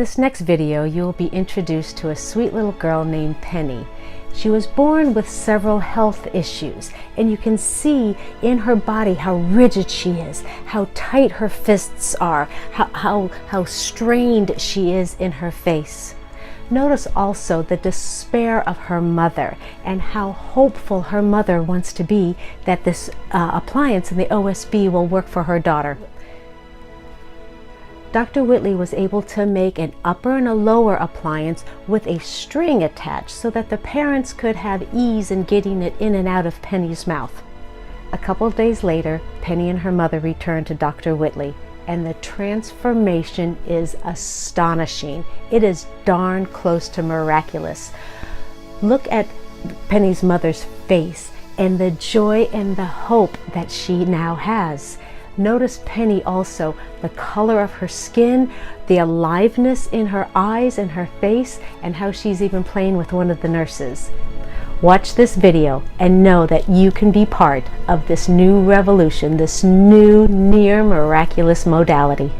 this next video, you will be introduced to a sweet little girl named Penny. She was born with several health issues, and you can see in her body how rigid she is, how tight her fists are, how strained she is in her face. Notice also the despair of her mother and how hopeful her mother wants to be that this appliance in the OSB will work for her daughter. Dr. Whitley was able to make an upper and a lower appliance with a string attached so that the parents could have ease in getting it in and out of Penny's mouth. A couple of days later, Penny and her mother returned to Dr. Whitley, and the transformation is astonishing. It is darn close to miraculous. Look at Penny's mother's face and the joy and the hope that she now has. Notice Penny also, the color of her skin, the aliveness in her eyes and her face, and how she's even playing with one of the nurses. Watch this video and know that you can be part of this new revolution, this new near miraculous modality.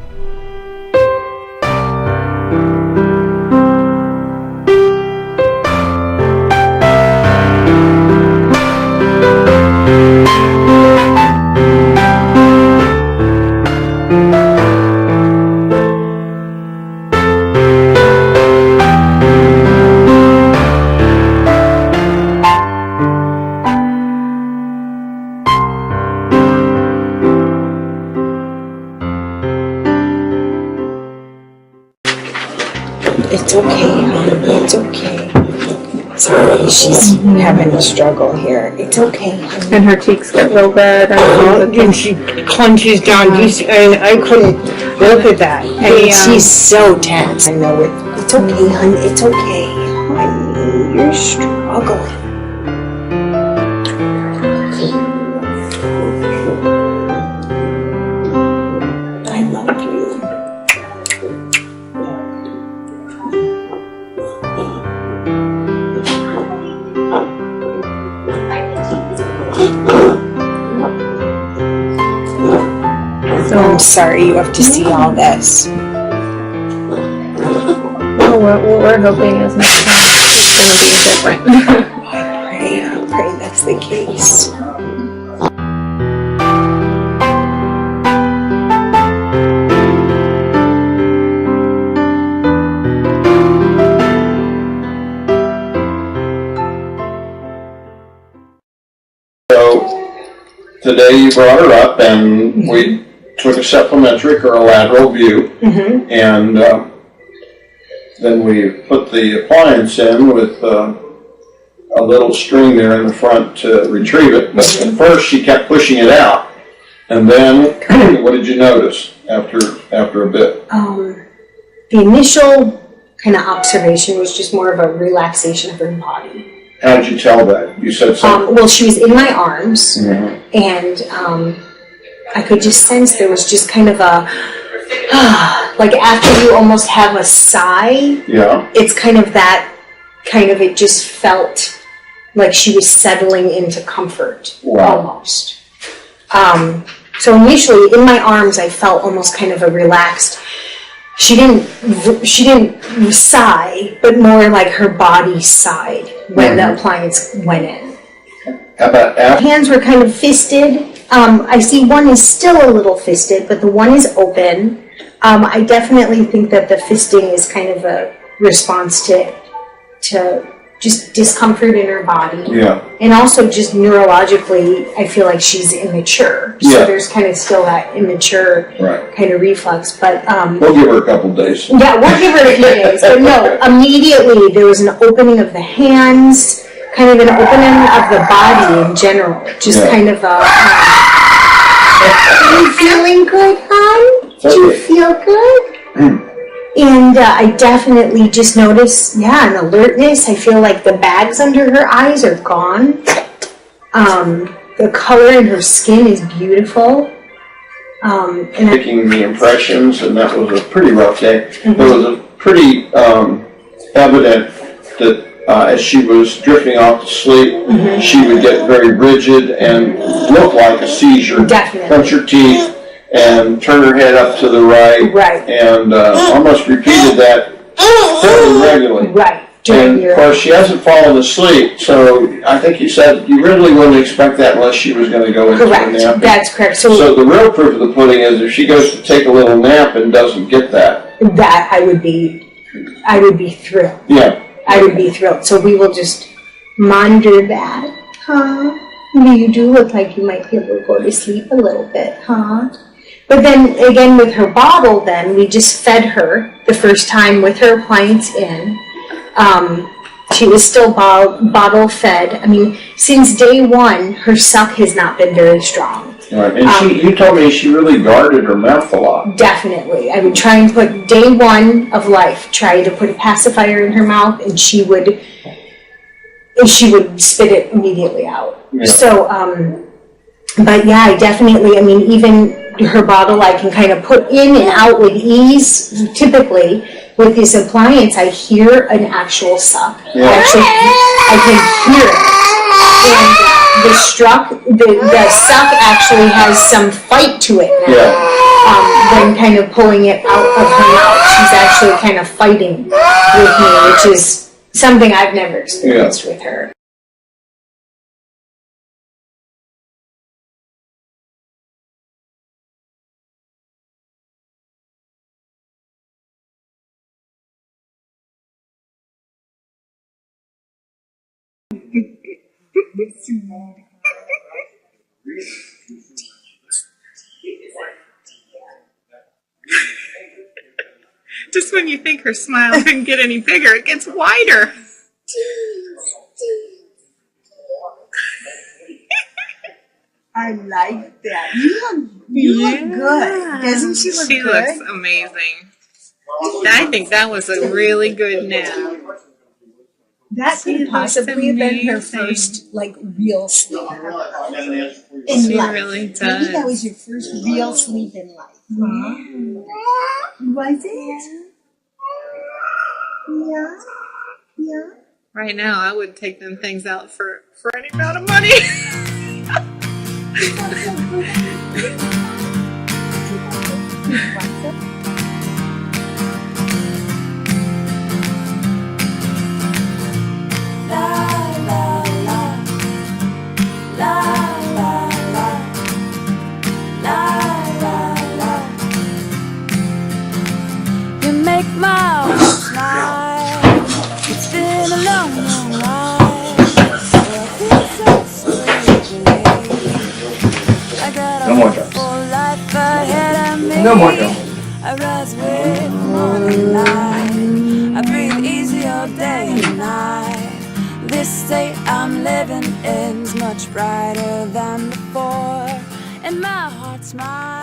It's okay, hon. It's okay. Sorry, she's having a struggle here. It's okay, honey. And her cheeks get real red. And she clenches down. And I couldn't look at that. And she's so tense. I know it. It's okay, hon. It's okay. Honey, you're struggling. I love you. I'm sorry you have to see all this. Well, what we're hoping is next time it's going to be different. I pray that's the case. So today you brought her up and we took a supplementary or a lateral view, and then we put the appliance in with a little string there in the front to retrieve it. But at first she kept pushing it out, and then what did you notice after a bit? The initial kind of observation was just more of a relaxation of her body. How did you tell that? You said something. Well, she was in my arms, and I could just sense there was just kind of a, like after you almost have a sigh, it's kind of that, it just felt like she was settling into comfort, almost. So initially, in my arms, I felt almost kind of a relaxed, she didn't sigh, but more like her body sighed when the appliance went in. How about after? Hands were kind of fisted. I see one is still a little fisted, but the one is open. I definitely think that the fisting is kind of a response to just discomfort in her body. Yeah. And also just neurologically, I feel like she's immature. So there's kind of still that immature kind of reflex. But we'll give her a couple days. Yeah, we'll give her a few days. But no, immediately there was an opening of the hands, kind of an opening of the body in general. Just kind of a... Are you feeling good, hon? Do you feel good? And I definitely just noticed, an alertness. I feel like the bags under her eyes are gone. The color in her skin is beautiful. And Taking the impressions, and that was a pretty rough day. There was a pretty evident that as she was drifting off to sleep, she would get very rigid and look like a seizure. Definitely. Clench her teeth, and turn her head up to the right. Right. And almost repeated that fairly regularly. Right. And of course, she hasn't fallen asleep, so I think you said you really wouldn't expect that unless she was going to go into a nap. Correct. That's correct. So the real proof of the pudding is if she goes to take a little nap and doesn't get that. That I would be thrilled. Yeah. I would be thrilled. So we will just monitor that. Huh? You do look like you might be able to go to sleep a little bit, huh? But then again with her bottle then, we just fed her the first time with her appliance in. She was still bottle fed. I mean, since day one, her suck has not been very strong. Right. And you told me she really guarded her mouth a lot. Definitely. I would try and put day one of life, try to put a pacifier in her mouth, and she would spit it immediately out. Yeah. So, but yeah, I definitely, I mean, even her bottle I can kind of put in and out with ease. Typically, with this appliance, I hear an actual suck. Yeah. I can hear it. And the suck actually has some fight to it now. Yeah. When kind of pulling it out of her mouth, she's actually kind of fighting with me, which is something I've never experienced with her. Just when you think her smile couldn't get any bigger, it gets wider. I like that. You look good. Doesn't she look good? She looks amazing. I think that was a really good nap. That could possibly have been her first, real sleep in She life. really does. Maybe that was your first real sleep in life. Huh? Was it? Yeah. Yeah. Right now, I would take them things out for any amount of money. No more, Joe. I rise with morning light. I breathe easy all day and night. This state I'm living in's much brighter than before, and my heart smiles.